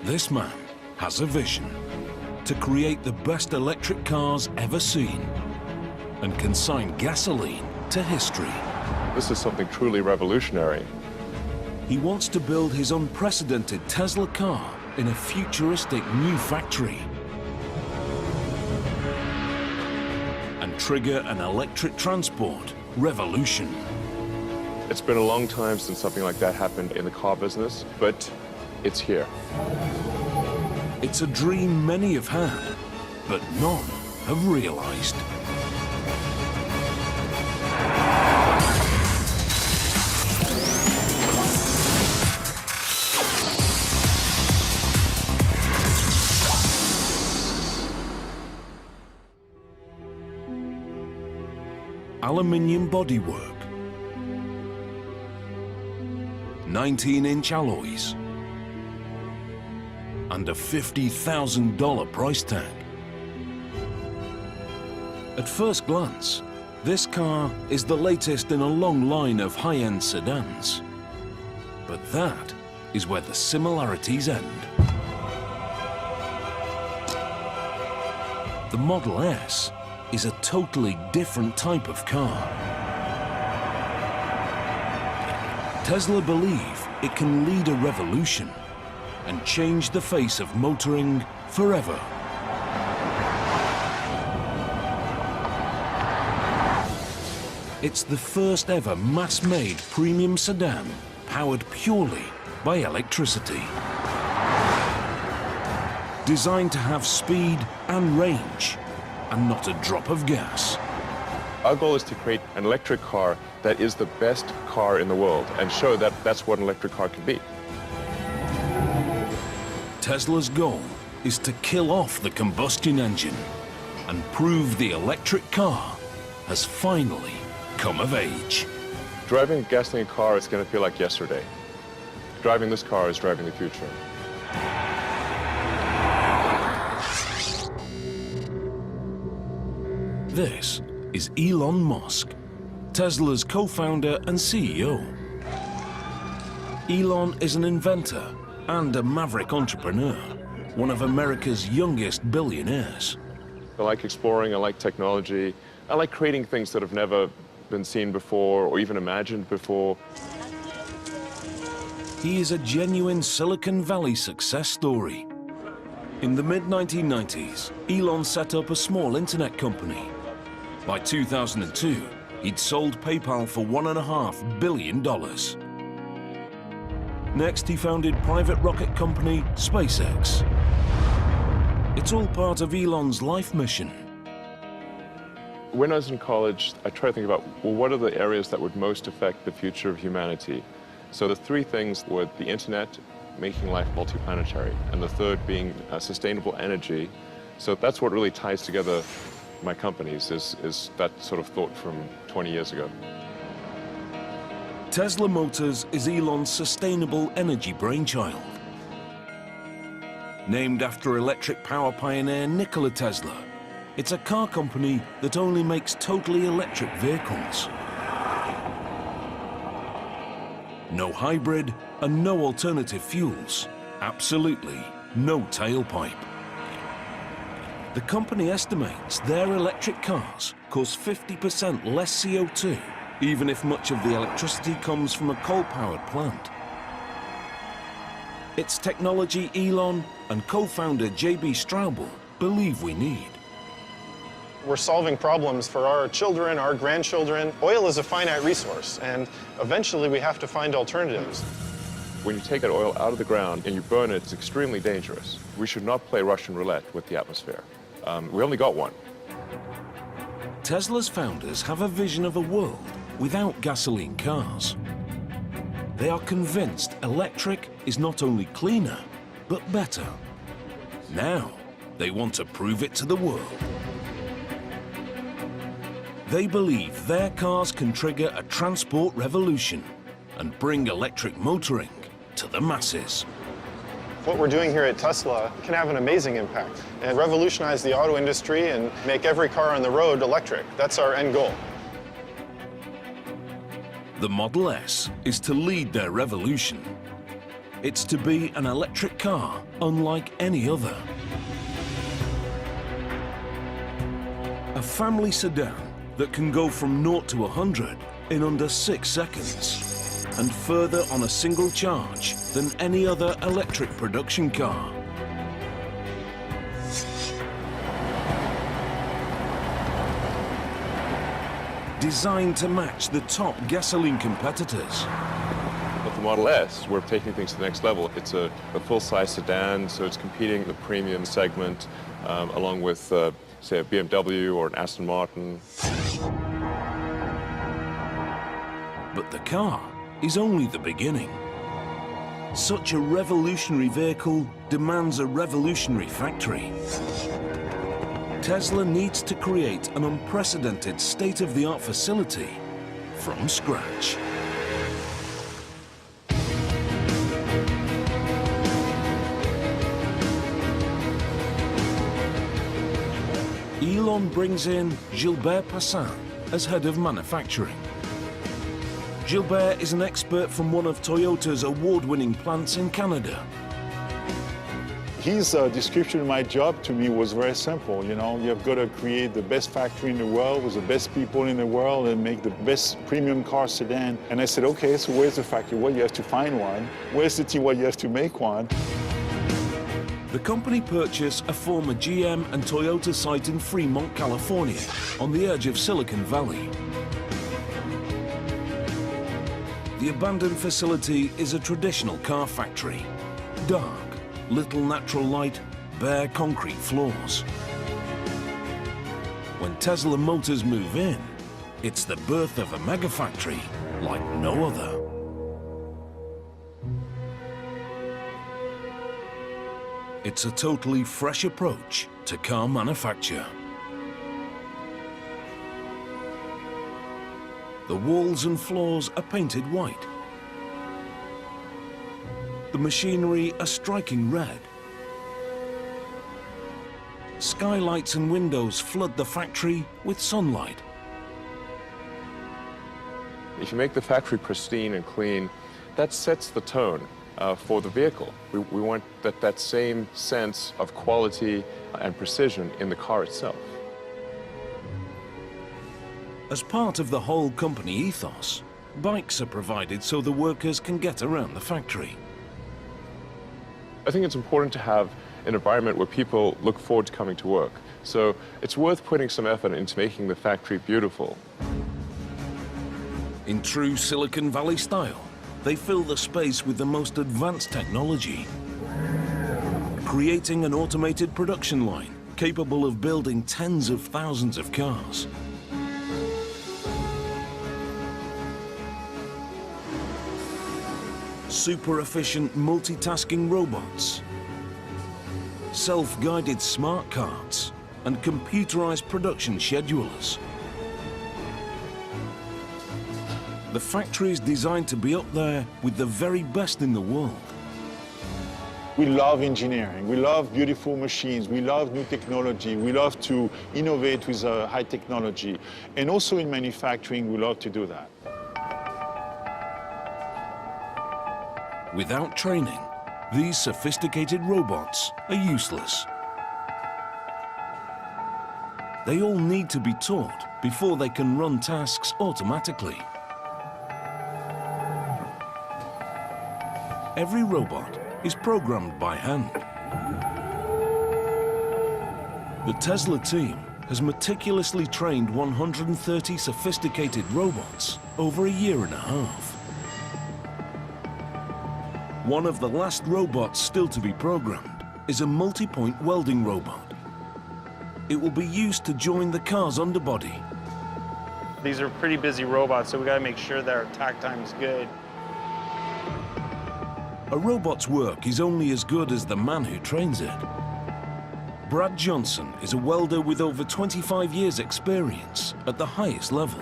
This man has a vision to create the best electric cars ever seen and consign gasoline to history. This is something truly revolutionary. He wants to build his unprecedented Tesla car in a futuristic new factory and trigger an electric transport revolution. It's been a long time since something like that happened in the car business, but it's here. It's a dream many have had, but none have realized. Aluminium bodywork, 19-inch alloys, and a $50,000 price tag. At first glance, this car is the latest in a long line of high-end sedans. But that is where the similarities end. The Model S is a totally different type of car. Tesla believe it can lead a revolution and change the face of motoring forever. It's the first ever mass-made premium sedan powered purely by electricity. Designed to have speed and range, and not a drop of gas. Our goal is to create an electric car that is the best car in the world and show that that's what an electric car can be. Tesla's goal is to kill off the combustion engine and prove the electric car has finally come of age. Driving a gasoline car is going to feel like yesterday. Driving this car is driving the future. This is Elon Musk, Tesla's co-founder and CEO. Elon is an inventor and a maverick entrepreneur, one of America's youngest billionaires. I like exploring, I like technology, I like creating things that have never been seen before or even imagined before. He is a genuine Silicon Valley success story. In the mid-1990s, Elon set up a small internet company. By 2002, he'd sold PayPal for $1.5 billion. Next, he founded private rocket company SpaceX. It's all part of Elon's life mission. When I was in college, I tried to think about, well, what are the areas that would most affect the future of humanity? So the three things were the internet, making life multiplanetary, and the third being sustainable energy. So that's what really ties together my companies, is that sort of thought from 20 years ago. Tesla Motors is Elon's sustainable energy brainchild. Named after electric power pioneer Nikola Tesla, it's a car company that only makes totally electric vehicles. No hybrid and no alternative fuels. Absolutely no tailpipe. The company estimates their electric cars cause 50% less CO2, even if much of the electricity comes from a coal-powered plant. It's technology Elon and co-founder J.B. Straubel believe we need. We're solving problems for our children, our grandchildren. Oil is a finite resource, and eventually we have to find alternatives. When you take that oil out of the ground and you burn it, it's extremely dangerous. We should not play Russian roulette with the atmosphere. We only got one. Tesla's founders have a vision of a world without gasoline cars. They are convinced electric is not only cleaner, but better. Now, they want to prove it to the world. They believe their cars can trigger a transport revolution and bring electric motoring to the masses. What we're doing here at Tesla can have an amazing impact and revolutionize the auto industry and make every car on the road electric. That's our end goal. The Model S is to lead their revolution. It's to be an electric car unlike any other. A family sedan that can go from 0 to 100 in under 6 seconds, and further on a single charge than any other electric production car. Designed to match the top gasoline competitors. With the Model S, we're taking things to the next level. It's a full-size sedan, so it's competing in the premium segment, along with, say, a BMW or an Aston Martin. But the car is only the beginning. Such a revolutionary vehicle demands a revolutionary factory. Tesla needs to create an unprecedented state-of-the-art facility from scratch. Elon brings in Gilbert Passin as head of manufacturing. Gilbert is an expert from one of Toyota's award-winning plants in Canada. His description of my job to me was very simple. You know, you've got to create the best factory in the world with the best people in the world and make the best premium car sedan. And I said, okay, so where's the factory? Well, you have to find one. Where's the team? Well, you have to make one. The company purchased a former GM and Toyota site in Fremont, California, on the edge of Silicon Valley. The abandoned facility is a traditional car factory. Dark, little natural light, bare concrete floors. When Tesla Motors move in, it's the birth of a mega factory like no other. It's a totally fresh approach to car manufacture. The walls and floors are painted white. The machinery a striking red. Skylights and windows flood the factory with sunlight. If you make the factory pristine and clean, that sets the tone for the vehicle. We want that same sense of quality and precision in the car itself. As part of the whole company ethos, bikes are provided so the workers can get around the factory. I think it's important to have an environment where people look forward to coming to work. So it's worth putting some effort into making the factory beautiful. In true Silicon Valley style, they fill the space with the most advanced technology, creating an automated production line capable of building tens of thousands of cars. Super efficient multitasking robots, self-guided smart carts, and computerized production schedulers. The factory is designed to be up there with the very best in the world. We love engineering. We love beautiful machines. We love new technology. We love to innovate with high technology. And also in manufacturing, we love to do that. Without training, these sophisticated robots are useless. They all need to be taught before they can run tasks automatically. Every robot is programmed by hand. The Tesla team has meticulously trained 130 sophisticated robots over a year and a half. One of the last robots still to be programmed is a multi-point welding robot. It will be used to join the car's underbody. These are pretty busy robots, so we got to make sure that our tack time is good. A robot's work is only as good as the man who trains it. Brad Johnson is a welder with over 25 years' experience at the highest level.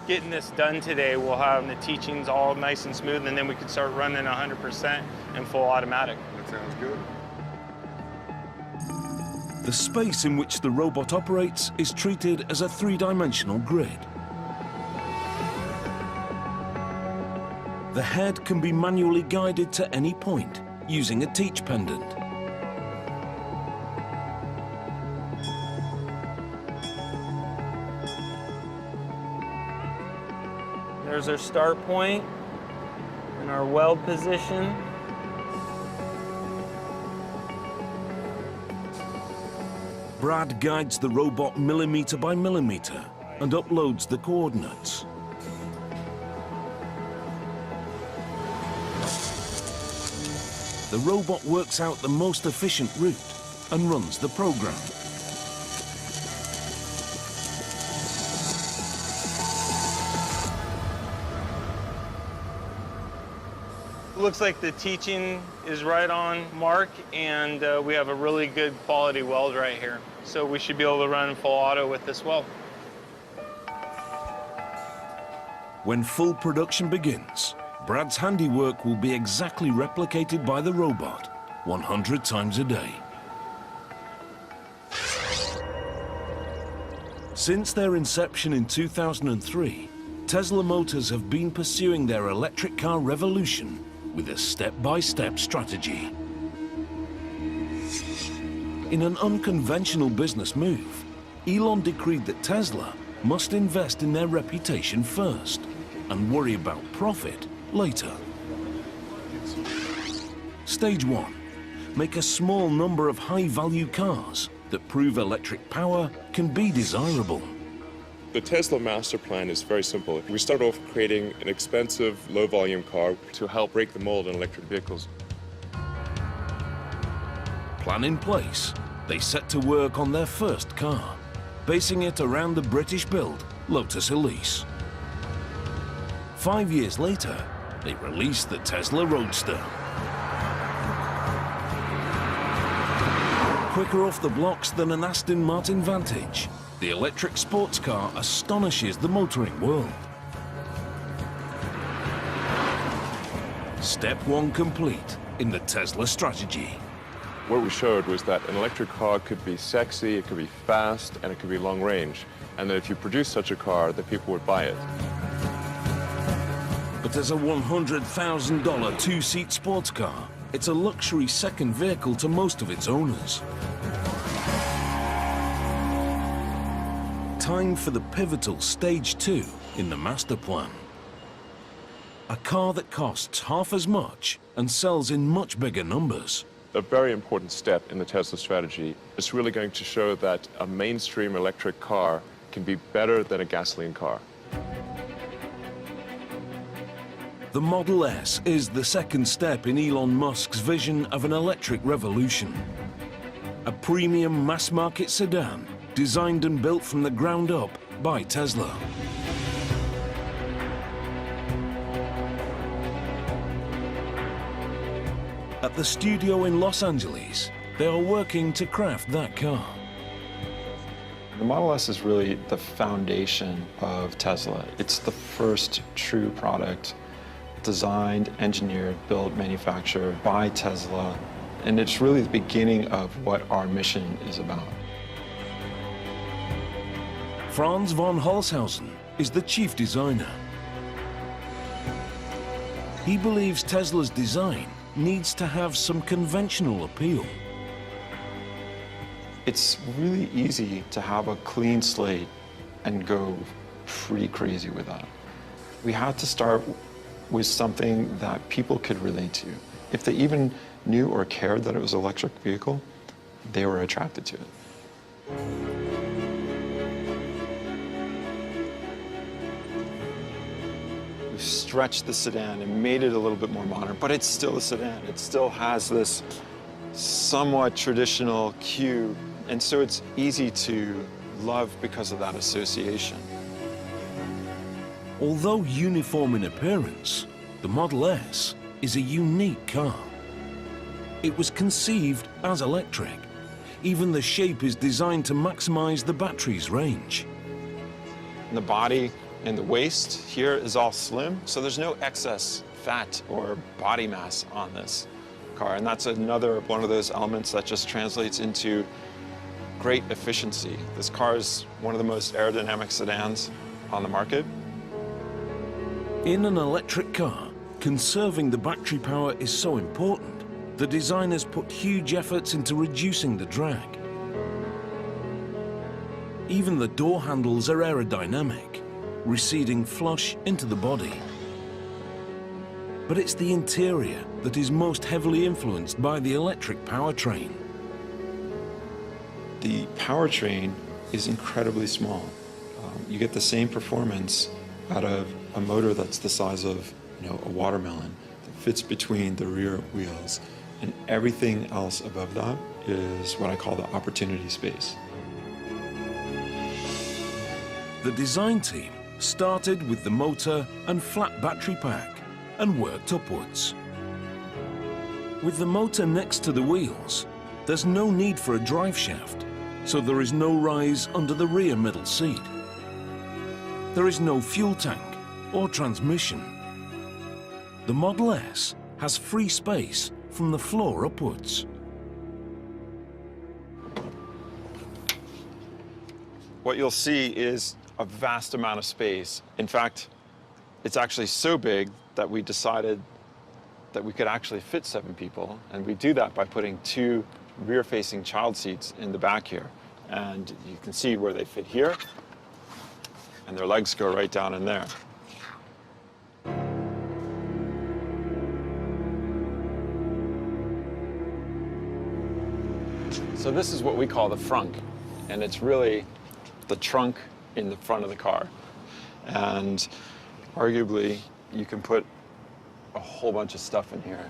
Getting this done today, we'll have the teachings all nice and smooth, and then we can start running 100% and full automatic. That sounds good. The space in which the robot operates is treated as a three-dimensional grid. The head can be manually guided to any point using a teach pendant. There's our start point and our weld position. Brad guides the robot millimeter by millimeter and uploads the coordinates. The robot works out the most efficient route and runs the program. Looks like the teaching is right on mark, and we have a really good quality weld right here. So we should be able to run full auto with this weld. When full production begins, Brad's handiwork will be exactly replicated by the robot 100 times a day. Since their inception in 2003, Tesla Motors have been pursuing their electric car revolution with a step-by-step strategy. In an unconventional business move, Elon decreed that Tesla must invest in their reputation first and worry about profit later. Stage 1. Make a small number of high-value cars that prove electric power can be desirable. The Tesla master plan is very simple. We start off creating an expensive, low-volume car to help break the mold in electric vehicles. Plan in place, they set to work on their first car, basing it around the British-built Lotus Elise. 5 years later, they released the Tesla Roadster. Quicker off the blocks than an Aston Martin Vantage, the electric sports car astonishes the motoring world. Step 1 complete in the Tesla strategy. What we showed was that an electric car could be sexy, it could be fast, and it could be long range. And that if you produce such a car, that people would buy it. But as a $100,000 two-seat sports car, it's a luxury second vehicle to most of its owners. Time for the pivotal Stage 2 in the master plan. A car that costs half as much and sells in much bigger numbers. A very important step in the Tesla strategy is really going to show that a mainstream electric car can be better than a gasoline car. The Model S is the second step in Elon Musk's vision of an electric revolution. A premium mass-market sedan designed and built from the ground up by Tesla. At the studio in Los Angeles, they are working to craft that car. The Model S is really the foundation of Tesla. It's the first true product designed, engineered, built, manufactured by Tesla. And it's really the beginning of what our mission is about. Franz von Holzhausen is the chief designer. He believes Tesla's design needs to have some conventional appeal. It's really easy to have a clean slate and go pretty crazy with that. We had to start with something that people could relate to. If they even knew or cared that it was an electric vehicle, they were attracted to it. We've stretched the sedan and made it a little bit more modern, but it's still a sedan. It still has this somewhat traditional cube, and so it's easy to love because of that association. Although uniform in appearance, the Model S is a unique car. It was conceived as electric. Even the shape is designed to maximize the battery's range. The body and the waist here is all slim, so there's no excess fat or body mass on this car. And that's another one of those elements that just translates into great efficiency. This car is one of the most aerodynamic sedans on the market. In an electric car, Conserving the battery power is so important, the designers put huge efforts into reducing the drag. Even the door handles are aerodynamic, receding flush into the body. But it's the interior that is most heavily influenced by the electric powertrain. The powertrain is incredibly small. You get the same performance out of a motor that's the size of, a watermelon that fits between the rear wheels, and everything else above that is what I call the opportunity space. The design team started with the motor and flat battery pack and worked upwards. With the motor next to the wheels, there's no need for a drive shaft, so there is no rise under the rear middle seat. There is no fuel tank or transmission. The Model S has free space from the floor upwards. What you'll see is a vast amount of space. In fact, it's actually so big that we decided that we could actually fit 7 people, and we do that by putting 2 rear-facing child seats in the back here. And you can see where they fit here, and their legs go right down in there. So this is what we call the frunk, and it's really the trunk in the front of the car. And arguably, you can put a whole bunch of stuff in here,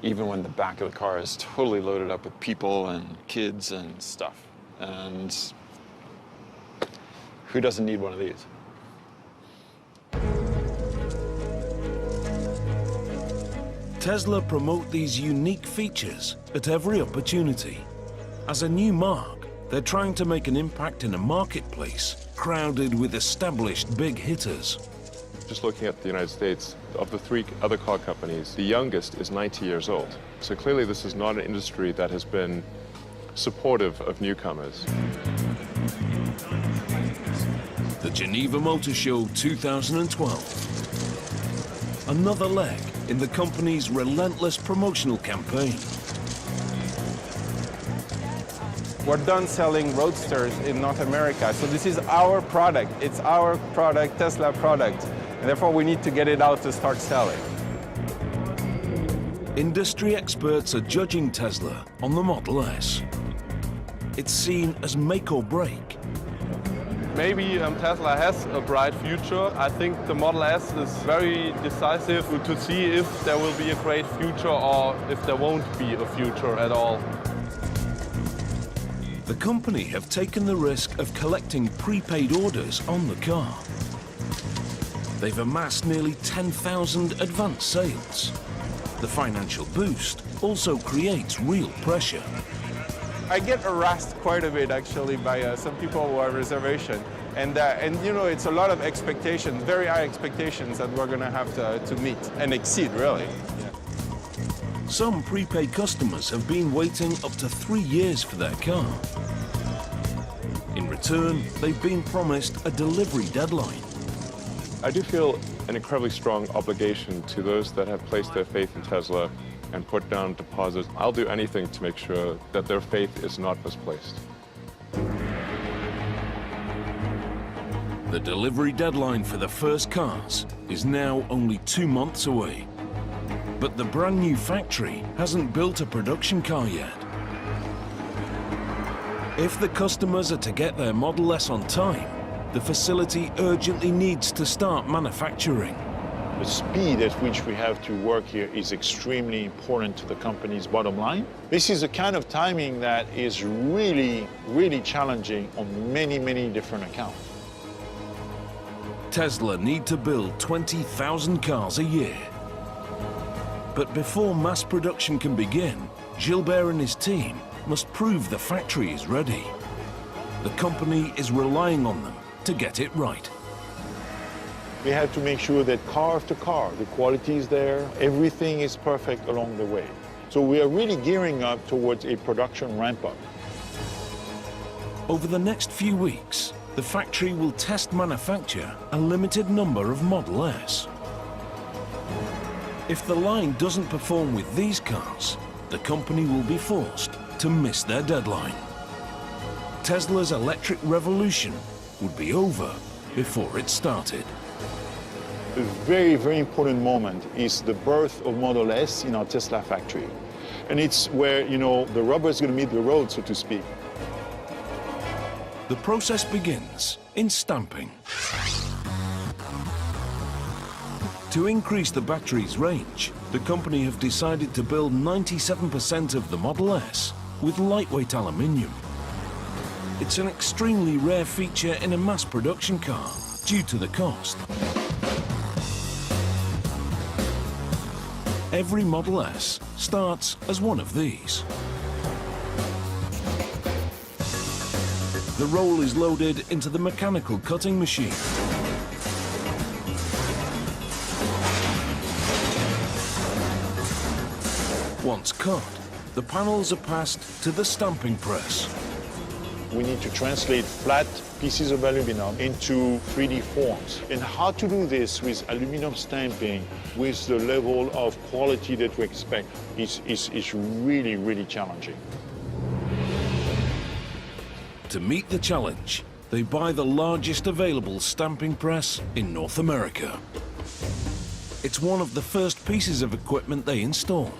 even when the back of the car is totally loaded up with people and kids and stuff. And who doesn't need one of these? Tesla promote these unique features at every opportunity. As a new mark, they're trying to make an impact in a marketplace crowded with established big hitters. Just looking at the United States, of the 3 other car companies, the youngest is 90 years old. So clearly this is not an industry that has been supportive of newcomers. The Geneva Motor Show 2012. Another leg in the company's relentless promotional campaign. We're done selling Roadsters in North America, so this is our product. It's our product, Tesla product, and therefore we need to get it out to start selling. Industry experts are judging Tesla on the Model S. It's seen as make or break. Maybe Tesla has a bright future. I think the Model S is very decisive to see if there will be a great future or if there won't be a future at all. The company have taken the risk of collecting prepaid orders on the car. They've amassed nearly 10,000 advance sales. The financial boost also creates real pressure. I get harassed quite a bit actually by some people who have reservation, and it's a lot of expectations, very high expectations that we're going to have to meet and exceed, really. Some prepaid customers have been waiting up to 3 years for their car. In return, they've been promised a delivery deadline. I do feel an incredibly strong obligation to those that have placed their faith in Tesla and put down deposits. I'll do anything to make sure that their faith is not misplaced. The delivery deadline for the first cars is now only 2 months away. But the brand new factory hasn't built a production car yet. If the customers are to get their Model S on time, the facility urgently needs to start manufacturing. The speed at which we have to work here is extremely important to the company's bottom line. This is a kind of timing that is really, really challenging on many, many different accounts. Tesla need to build 20,000 cars a year. But before mass production can begin, Gilbert and his team must prove the factory is ready. The company is relying on them to get it right. We have to make sure that car after car, the quality is there, everything is perfect along the way. So we are really gearing up towards a production ramp-up. Over the next few weeks, the factory will test manufacture a limited number of Model S. If the line doesn't perform with these cars, the company will be forced to miss their deadline. Tesla's electric revolution would be over before it started. A very, very important moment is the birth of Model S in our Tesla factory. And it's where, the rubber is going to meet the road, so to speak. The process begins in stamping. To increase the battery's range, the company have decided to build 97% of the Model S with lightweight aluminium. It's an extremely rare feature in a mass production car due to the cost. Every Model S starts as one of these. The roll is loaded into the mechanical cutting machine. Once cut, the panels are passed to the stamping press. We need to translate flat pieces of aluminum into 3D forms. And how to do this with aluminum stamping, with the level of quality that we expect, is really, really challenging. To meet the challenge, they buy the largest available stamping press in North America. It's one of the first pieces of equipment they install.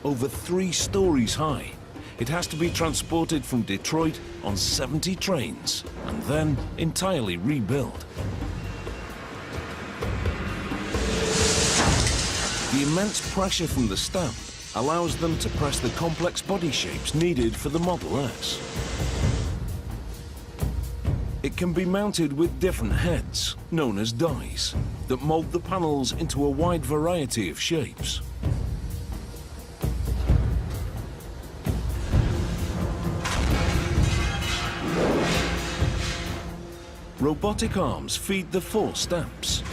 Over 3 stories high, it has to be transported from Detroit on 70 trains and then entirely rebuilt. The immense pressure from the stamp allows them to press the complex body shapes needed for the Model S. It can be mounted with different heads, known as dies, that mold the panels into a wide variety of shapes. Robotic arms feed the 4 stamps.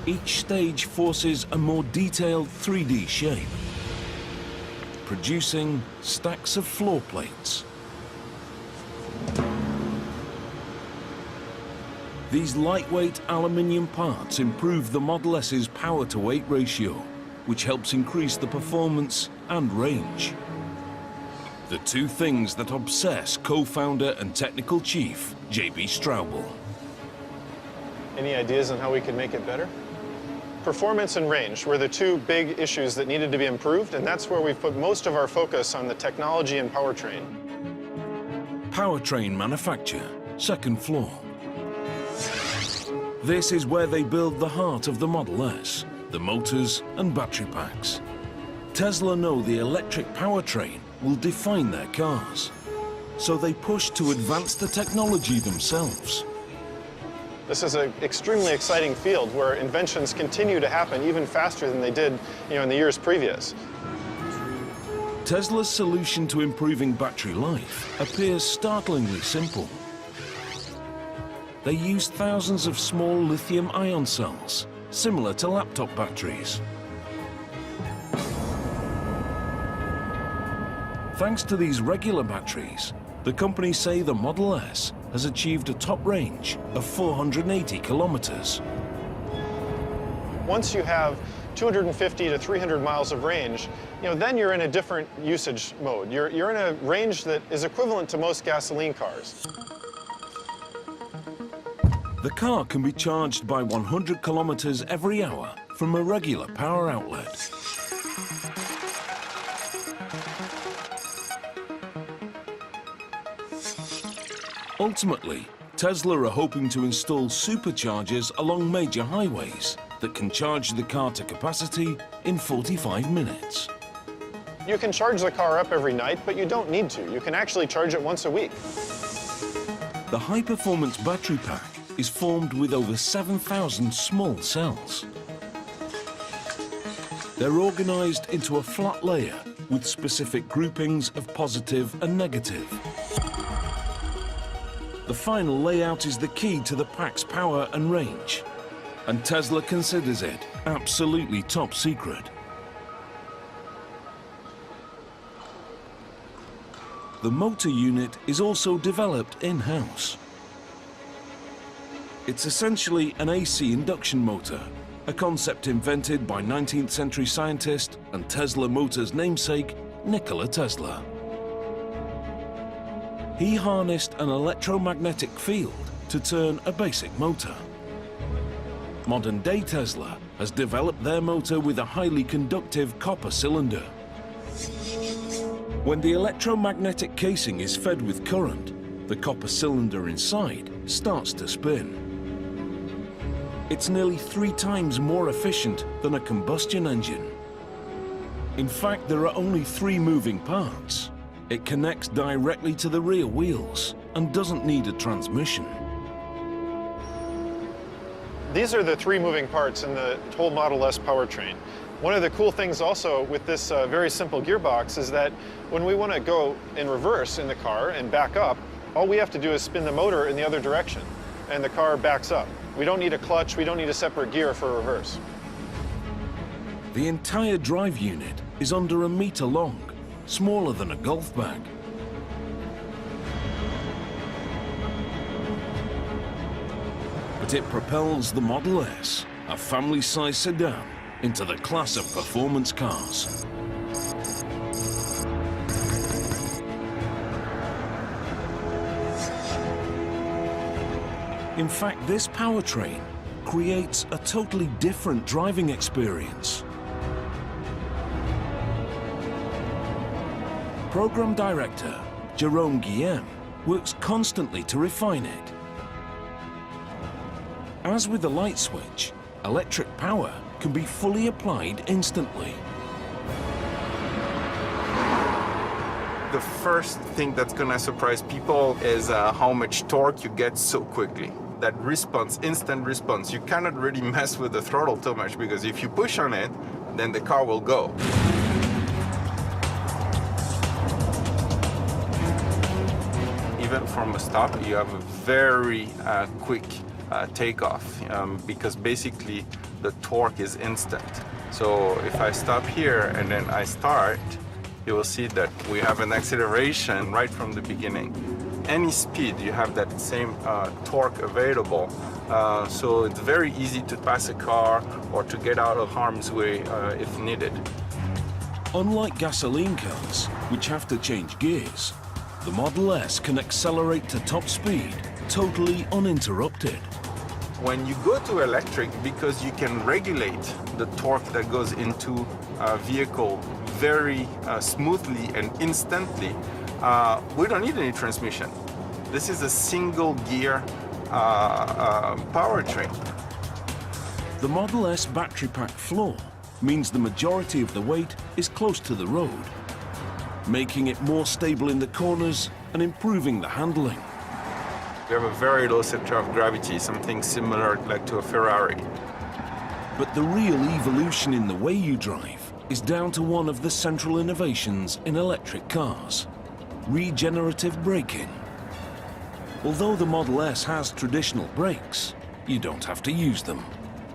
Each stage forces a more detailed 3D shape, producing stacks of floor plates. These lightweight aluminium parts improve the Model S's power-to-weight ratio, which helps increase the performance and range. The 2 things that obsess co-founder and technical chief, J.B. Straubel. Any ideas on how we could make it better? Performance and range were the 2 big issues that needed to be improved, and that's where we've put most of our focus on the technology and powertrain. Powertrain manufacture, 2nd floor. This is where they build the heart of the Model S, the motors and battery packs. Tesla know the electric powertrain will define their cars, so they push to advance the technology themselves. This is an extremely exciting field where inventions continue to happen even faster than they did, in the years previous. Tesla's solution to improving battery life appears startlingly simple. They use thousands of small lithium-ion cells, similar to laptop batteries. Thanks to these regular batteries, the company say the Model S has achieved a top range of 480 kilometers. Once you have 250 to 300 miles of range, then you're in a different usage mode. You're in a range that is equivalent to most gasoline cars. The car can be charged by 100 kilometers every hour from a regular power outlet. Ultimately, Tesla are hoping to install superchargers along major highways that can charge the car to capacity in 45 minutes. You can charge the car up every night, but you don't need to. You can actually charge it once a week. The high-performance battery pack is formed with over 7,000 small cells. They're organized into a flat layer with specific groupings of positive and negative. The final layout is the key to the pack's power and range, and Tesla considers it absolutely top secret. The motor unit is also developed in-house. It's essentially an AC induction motor, a concept invented by 19th century scientist and Tesla Motors namesake, Nikola Tesla. He harnessed an electromagnetic field to turn a basic motor. Modern-day Tesla has developed their motor with a highly conductive copper cylinder. When the electromagnetic casing is fed with current, the copper cylinder inside starts to spin. It's nearly 3 times more efficient than a combustion engine. In fact, there are only 3 moving parts. It connects directly to the rear wheels and doesn't need a transmission. These are the 3 moving parts in the whole Model S powertrain. One of the cool things also with this very simple gearbox is that when we want to go in reverse in the car and back up, all we have to do is spin the motor in the other direction, and the car backs up. We don't need a clutch, we don't need a separate gear for reverse. The entire drive unit is under 1 meter long, smaller than a golf bag. But it propels the Model S, a family-sized sedan, into the class of performance cars. In fact, this powertrain creates a totally different driving experience. Program Director Jerome Guillem works constantly to refine it. As with the light switch, electric power can be fully applied instantly. The first thing that's gonna surprise people is how much torque you get so quickly. That response, instant response, you cannot really mess with the throttle too much because if you push on it, then the car will go. Even from a stop, you have a very quick takeoff because basically the torque is instant. So if I stop here and then I start, you will see that we have an acceleration right from the beginning. Any speed, you have that same torque available. So it's very easy to pass a car or to get out of harm's way if needed. Unlike gasoline cars, which have to change gears, the Model S can accelerate to top speed totally uninterrupted. When you go to electric, because you can regulate the torque that goes into a vehicle very smoothly and instantly, we don't need any transmission. This is a single gear powertrain. The Model S battery pack floor means the majority of the weight is close to the road, making it more stable in the corners and improving the handling. We have a very low center of gravity, something similar like to a Ferrari. But the real evolution in the way you drive is down to one of the central innovations in electric cars: regenerative braking. Although the Model S has traditional brakes, you don't have to use them.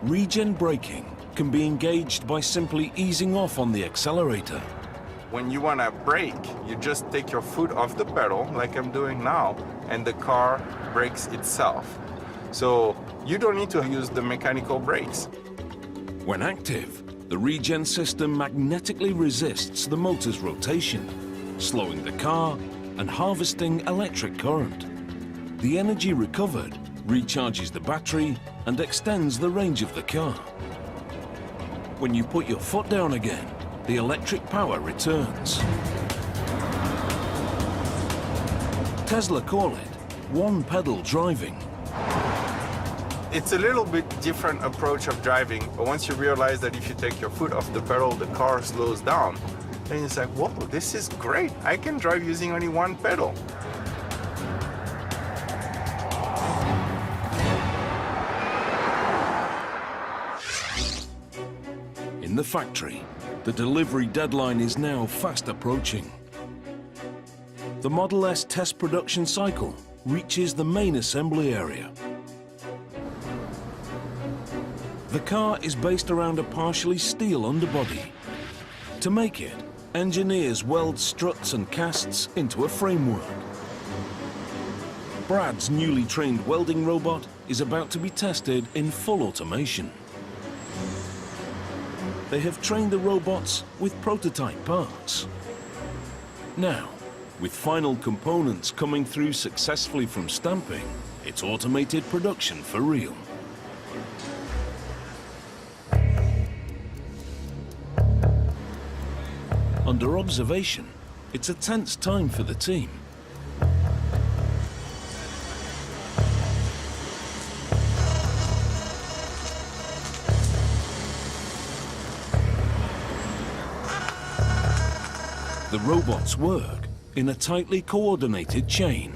Regen braking can be engaged by simply easing off on the accelerator. When you want to brake, you just take your foot off the pedal, like I'm doing now, and the car brakes itself. So you don't need to use the mechanical brakes. When active, the regen system magnetically resists the motor's rotation, slowing the car and harvesting electric current. The energy recovered recharges the battery and extends the range of the car. When you put your foot down again, the electric power returns. Tesla call it one-pedal driving. It's a little bit different approach of driving, but once you realize that if you take your foot off the pedal, the car slows down, then it's like, whoa, this is great. I can drive using only one pedal. In the factory, the delivery deadline is now fast approaching. The Model S test production cycle reaches the main assembly area. The car is based around a partially steel underbody. To make it, engineers weld struts and casts into a framework. Brad's newly trained welding robot is about to be tested in full automation. They have trained the robots with prototype parts. Now, with final components coming through successfully from stamping, it's automated production for real. Under observation, it's a tense time for the team. The robots work in a tightly coordinated chain.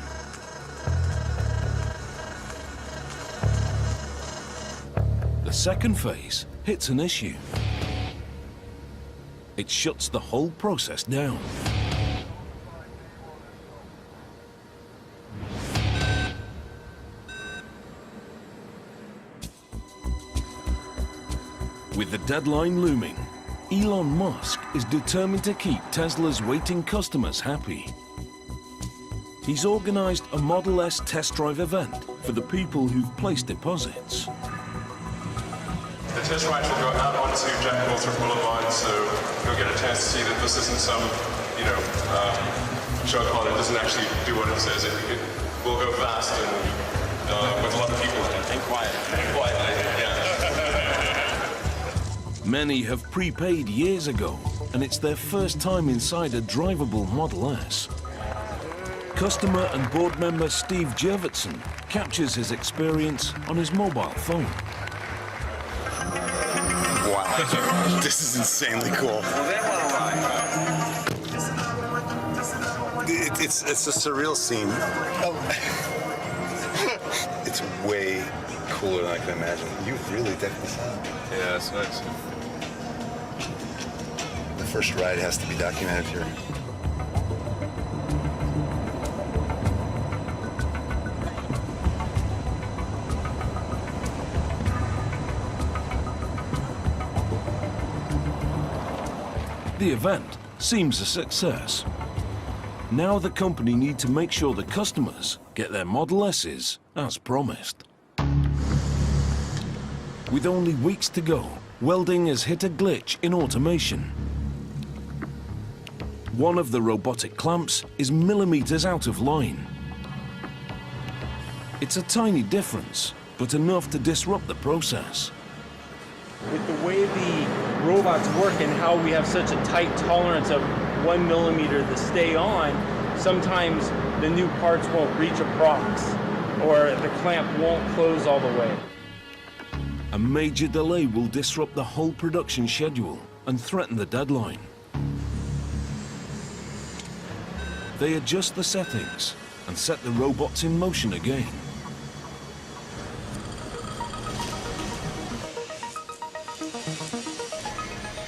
The second phase hits an issue. It shuts the whole process down. With the deadline looming, Elon Musk is determined to keep Tesla's waiting customers happy. He's organized a Model S test drive event for the people who've placed deposits. The test rides will go out onto Jack Northrop Boulevard, so you'll get a chance to see that this isn't some, show car that doesn't actually do what it says. It will go fast and with a lot of people in it. And quiet. Yeah. Many have prepaid years ago, and it's their first time inside a drivable Model S. Customer and board member Steve Jurvetson captures his experience on his mobile phone. Wow, this is insanely cool. It's a surreal scene. It's way cooler than I can imagine. You really decked this out. Yeah, it's nice. The first ride has to be documented here. The event seems a success. Now the company need to make sure the customers get their Model S's as promised. With only weeks to go, welding has hit a glitch in automation. One of the robotic clamps is millimeters out of line. It's a tiny difference, but enough to disrupt the process. With the way the robots work and how we have such a tight tolerance of 1 millimeter to stay on, sometimes the new parts won't reach a prox or the clamp won't close all the way. A major delay will disrupt the whole production schedule and threaten the deadline. They adjust the settings and set the robots in motion again.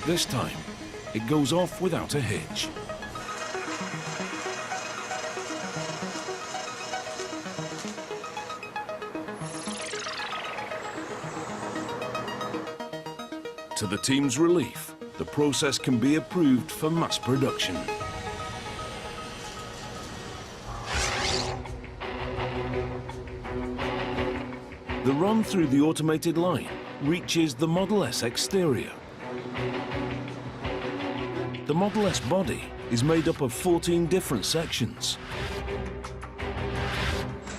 This time, it goes off without a hitch. To the team's relief, the process can be approved for mass production. The run through the automated line reaches the Model S exterior. The Model S body is made up of 14 different sections.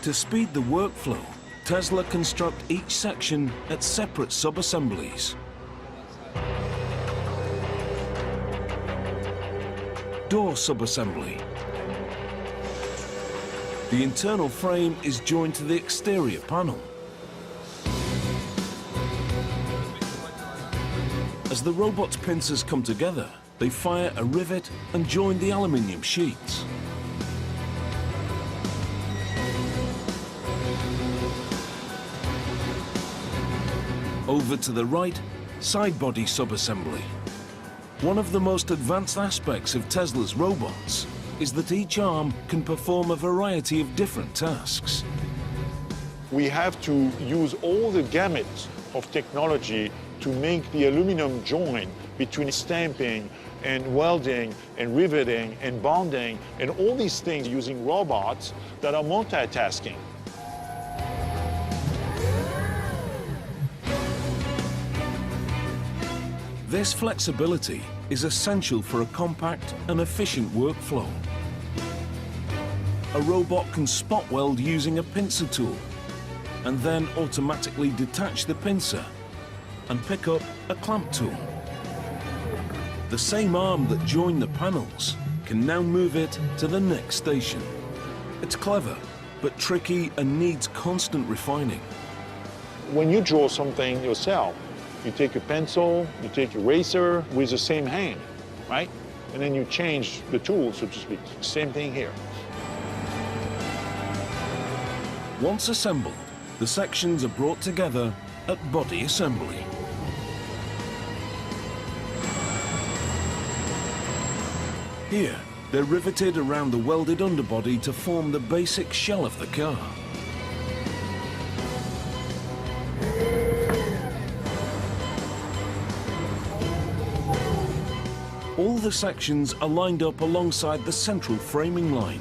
To speed the workflow, Tesla construct each section at separate sub-assemblies. Door sub-assembly. The internal frame is joined to the exterior panel. As the robot's pincers come together, they fire a rivet and join the aluminium sheets. Over to the right, side body sub-assembly. One of the most advanced aspects of Tesla's robots is that each arm can perform a variety of different tasks. We have to use all the gamut of technology to make the aluminum joint between stamping and welding and riveting and bonding and all these things using robots that are multitasking. This flexibility is essential for a compact and efficient workflow. A robot can spot weld using a pincer tool and then automatically detach the pincer and pick up a clamp tool. The same arm that joined the panels can now move it to the next station. It's clever, but tricky and needs constant refining. When you draw something yourself, you take a pencil, you take a eraser with the same hand, right? And then you change the tool, so to speak. Same thing here. Once assembled, the sections are brought together at body assembly. Here, they're riveted around the welded underbody to form the basic shell of the car. All the sections are lined up alongside the central framing line.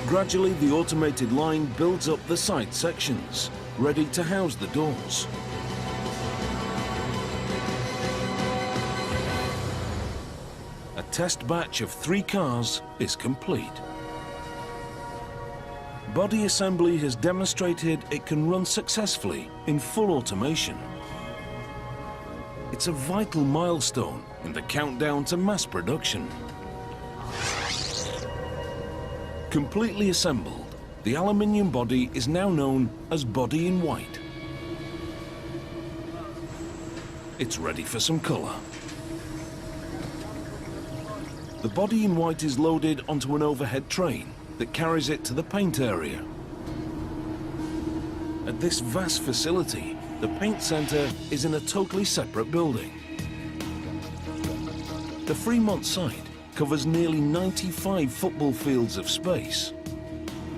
Gradually, the automated line builds up the side sections, ready to house the doors. A test batch of 3 cars is complete. Body assembly has demonstrated it can run successfully in full automation. It's a vital milestone in the countdown to mass production. Completely assembled, the aluminium body is now known as body in white. It's ready for some color. The body in white is loaded onto an overhead train that carries it to the paint area. At this vast facility, the paint center is in a totally separate building. The Fremont site covers nearly 95 football fields of space.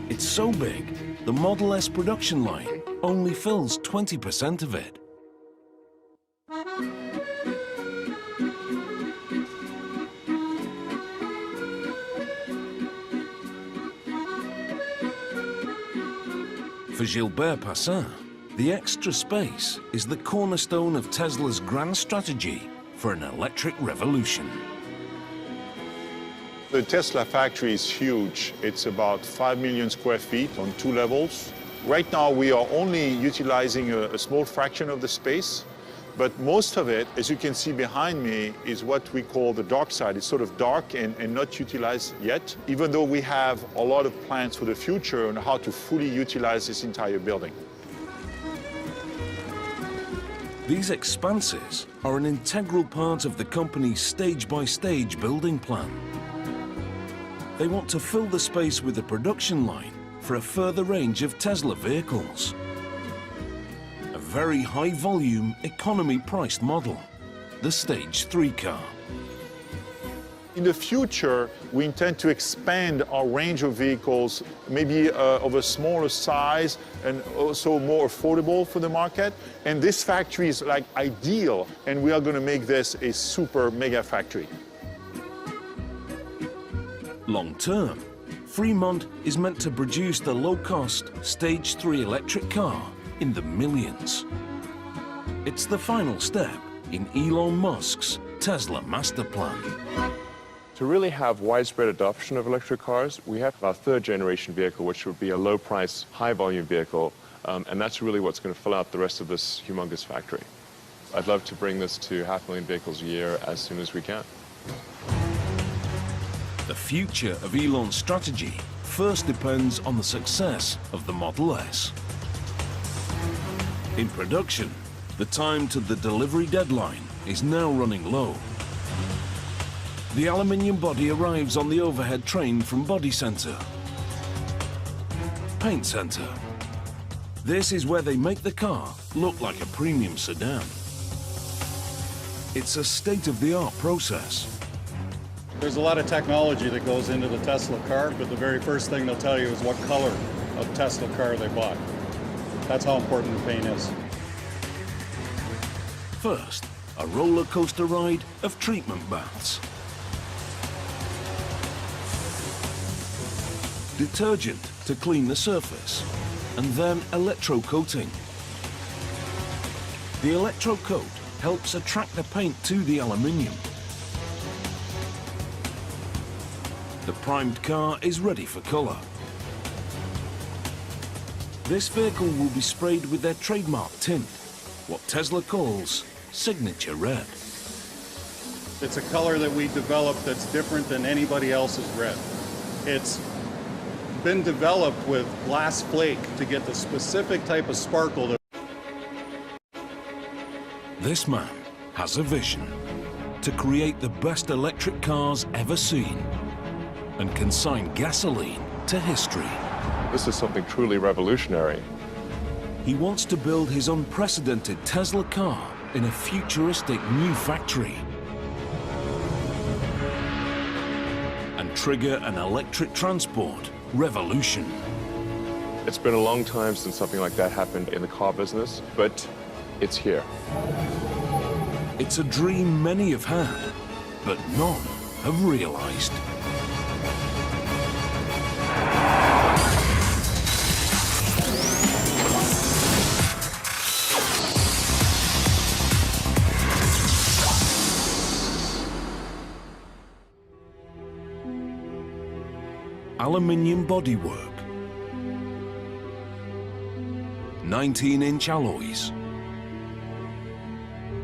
It's so big, the Model S production line only fills 20% of it. For Gilbert Passin, the extra space is the cornerstone of Tesla's grand strategy for an electric revolution. The Tesla factory is huge. It's about 5 million square feet on 2 levels. Right now, we are only utilizing a small fraction of the space, but most of it, as you can see behind me, is what we call the dark side. It's sort of dark and not utilized yet, even though we have a lot of plans for the future on how to fully utilize this entire building. These expanses are an integral part of the company's stage-by-stage building plan. They want to fill the space with a production line for a further range of Tesla vehicles. A very high-volume, economy-priced model, the Stage 3 car. In the future, we intend to expand our range of vehicles, maybe of a smaller size and also more affordable for the market. And this factory is like ideal, and we are going to make this a super mega factory. Long term, Fremont is meant to produce the low-cost Stage 3 electric car in the millions. It's the final step in Elon Musk's Tesla master plan. To really have widespread adoption of electric cars, we have our 3rd generation vehicle, which would be a low-price, high-volume vehicle, and that's really what's going to fill out the rest of this humongous factory. I'd love to bring this to 500,000 vehicles a year as soon as we can. The future of Elon's strategy first depends on the success of the Model S. In production, the time to the delivery deadline is now running low. The aluminium body arrives on the overhead train from Body Center. Paint Center. This is where they make the car look like a premium sedan. It's a state-of-the-art process. There's a lot of technology that goes into the Tesla car, but the very first thing they'll tell you is what color of Tesla car they bought. That's how important the paint is. First, a roller coaster ride of treatment baths. Detergent to clean the surface, and then electrocoating. The electrocoat helps attract the paint to the aluminium. The primed car is ready for colour. This vehicle will be sprayed with their trademark tint, what Tesla calls signature red. It's a color that we developed that's different than anybody else's red. It's been developed with glass flake to get the specific type of sparkle that... This man has a vision to create the best electric cars ever seen and consign gasoline to history. This is something truly revolutionary. He wants to build his unprecedented Tesla car in a futuristic new factory and trigger an electric transport revolution. It's been a long time since something like that happened in the car business, but it's here. It's a dream many have had, but none have realized. Aluminium bodywork, 19-inch alloys,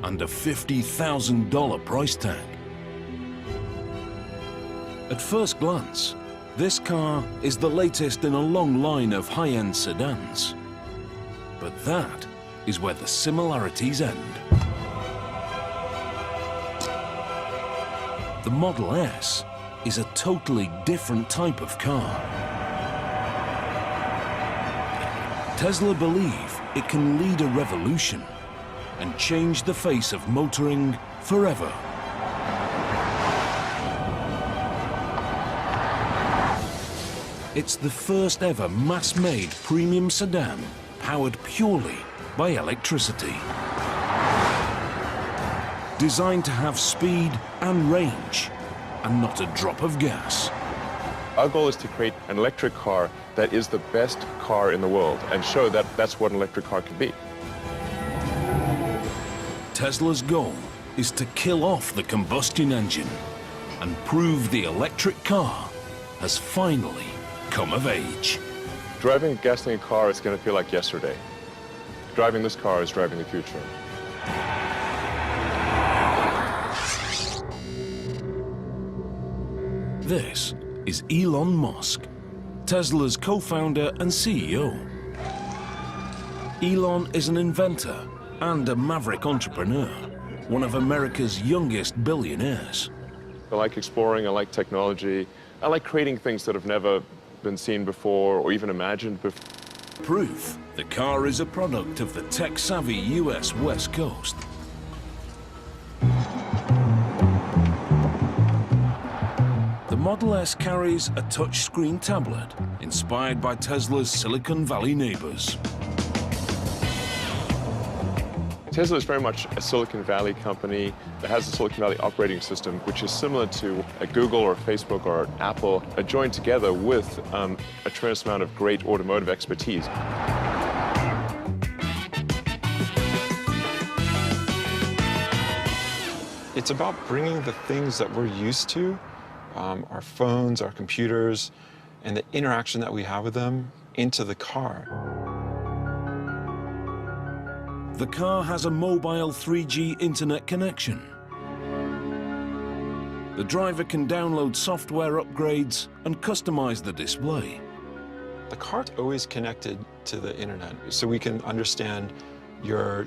and a $50,000 price tag. At first glance, this car is the latest in a long line of high-end sedans. But that is where the similarities end. The Model S is a totally different type of car. Tesla believe it can lead a revolution and change the face of motoring forever. It's the first ever mass-made premium sedan powered purely by electricity. Designed to have speed and range, and not a drop of gas. Our goal is to create an electric car that is the best car in the world and show that that's what an electric car can be. Tesla's goal is to kill off the combustion engine and prove the electric car has finally come of age. Driving a gasoline car is going to feel like yesterday. Driving this car is driving the future. This is Elon Musk, Tesla's co-founder and CEO. Elon is an inventor and a maverick entrepreneur, one of America's youngest billionaires. I like exploring, I like technology, I like creating things that have never been seen before or even imagined before. Proof the car is a product of the tech-savvy US West Coast. The Model S carries a touchscreen tablet inspired by Tesla's Silicon Valley neighbors. Tesla is very much a Silicon Valley company that has a Silicon Valley operating system, which is similar to a Google or Facebook or Apple, joined together with a tremendous amount of great automotive expertise. It's about bringing the things that we're used to, our phones, our computers, and the interaction that we have with them into the car. The car has a mobile 3G internet connection. The driver can download software upgrades and customize the display. The car's always connected to the internet, so we can understand your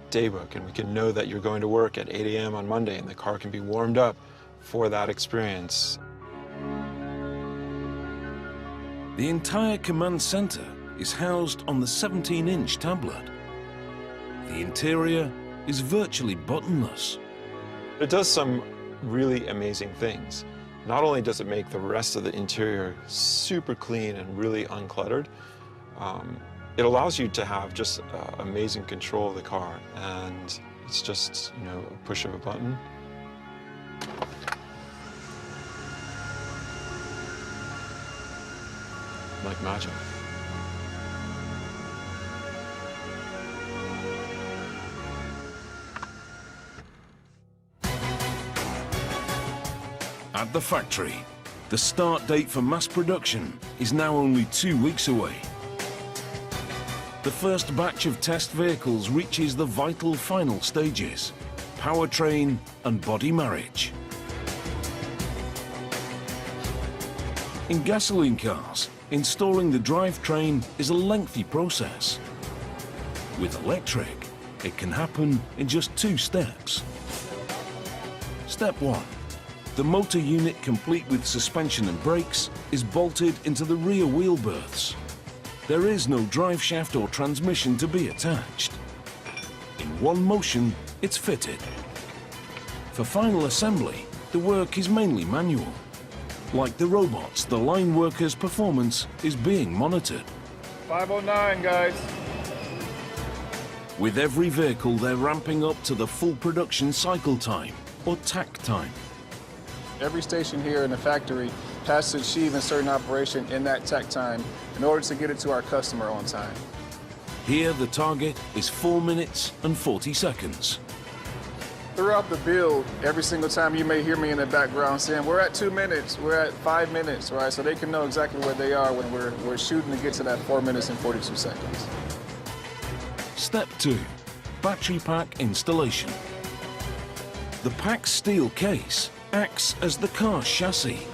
daybook, and we can know that you're going to work at 8 a.m. on Monday, and the car can be warmed up for that experience. The entire command center is housed on the 17-inch tablet. The interior is virtually buttonless. It does some really amazing things. Not only does it make the rest of the interior super clean and really uncluttered, it allows you to have just amazing control of the car, and it's just, you know, a push of a button. Like magic. at the factory. The start date for mass production is now only 2 weeks away. The first batch of test vehicles reaches the vital final stages: powertrain and body marriage. In gasoline cars, installing the drivetrain is a lengthy process. With electric, it can happen in just 2 steps. Step 1. The motor unit, complete with suspension and brakes, is bolted into the rear wheel berths. There is no drive shaft or transmission to be attached. In one motion, it's fitted. For final assembly, the work is mainly manual. Like the robots, the line workers' performance is being monitored. 509, guys. With every vehicle, they're ramping up to the full production cycle time, or TAC time. Every station here in the factory has to achieve a certain operation in that TAC time in order to get it to our customer on time. Here, the target is 4 minutes and 40 seconds. Throughout the build, every single time you may hear me in the background saying, we're at 2 minutes, we're at 5 minutes, right? So they can know exactly where they are when we're shooting to get to that 4 minutes and 42 seconds. Step 2. Battery pack installation. The pack's steel case acts as the car's chassis.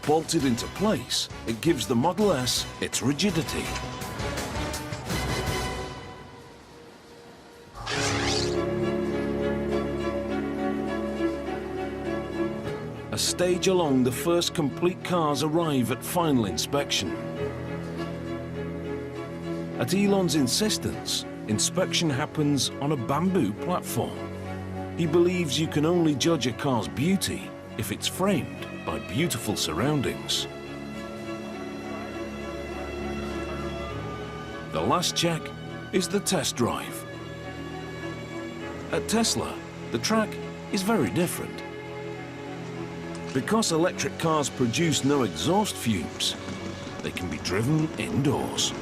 Bolted into place, it gives the Model S its rigidity. A stage along, the first complete cars arrive at final inspection. At Elon's insistence, inspection happens on a bamboo platform. He believes you can only judge a car's beauty if it's framed by beautiful surroundings. The last check is the test drive. At Tesla, the track is very different. Because electric cars produce no exhaust fumes, they can be driven indoors.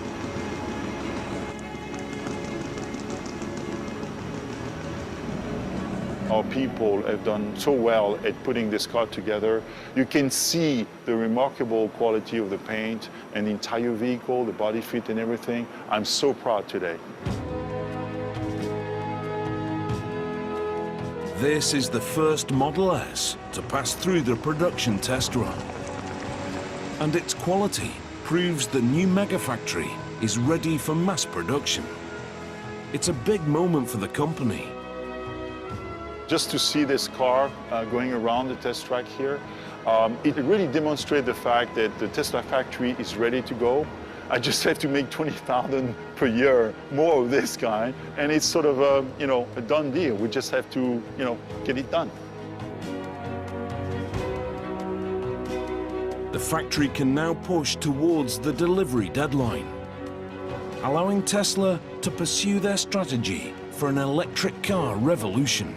Our people have done so well at putting this car together. You can see the remarkable quality of the paint and the entire vehicle, the body fit and everything. I'm so proud today. This is the first Model S to pass through the production test run. And its quality proves the new mega factory is ready for mass production. It's a big moment for the company. Just to see this car going around the test track here, it really demonstrates the fact that the Tesla factory is ready to go. I just have to make 20,000 per year more of this kind, and it's sort of a, a done deal. We just have to, get it done. The factory can now push towards the delivery deadline, allowing Tesla to pursue their strategy for an electric car revolution.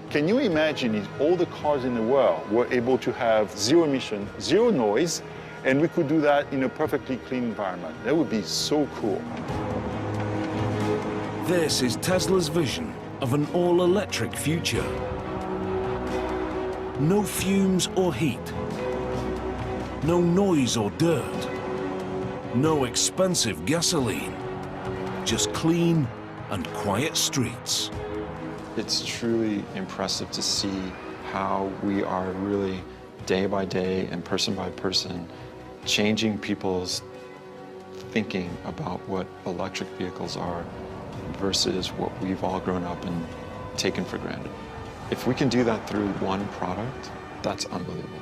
Can you imagine if all the cars in the world were able to have zero emission, zero noise, and we could do that in a perfectly clean environment? That would be so cool. This is Tesla's vision of an all-electric future. No fumes or heat. No noise or dirt. No expensive gasoline. Just clean and quiet streets. It's truly impressive to see how we are really day by day and person by person changing people's thinking about what electric vehicles are versus what we've all grown up and taken for granted. If we can do that through one product, that's unbelievable.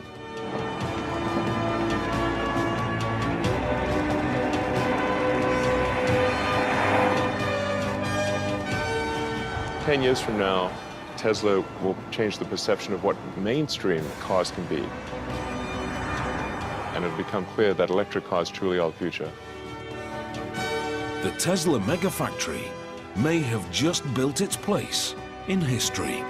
10 years from now, Tesla will change the perception of what mainstream cars can be. And it'll become clear that electric cars truly are the future. The Tesla Megafactory may have just built its place in history.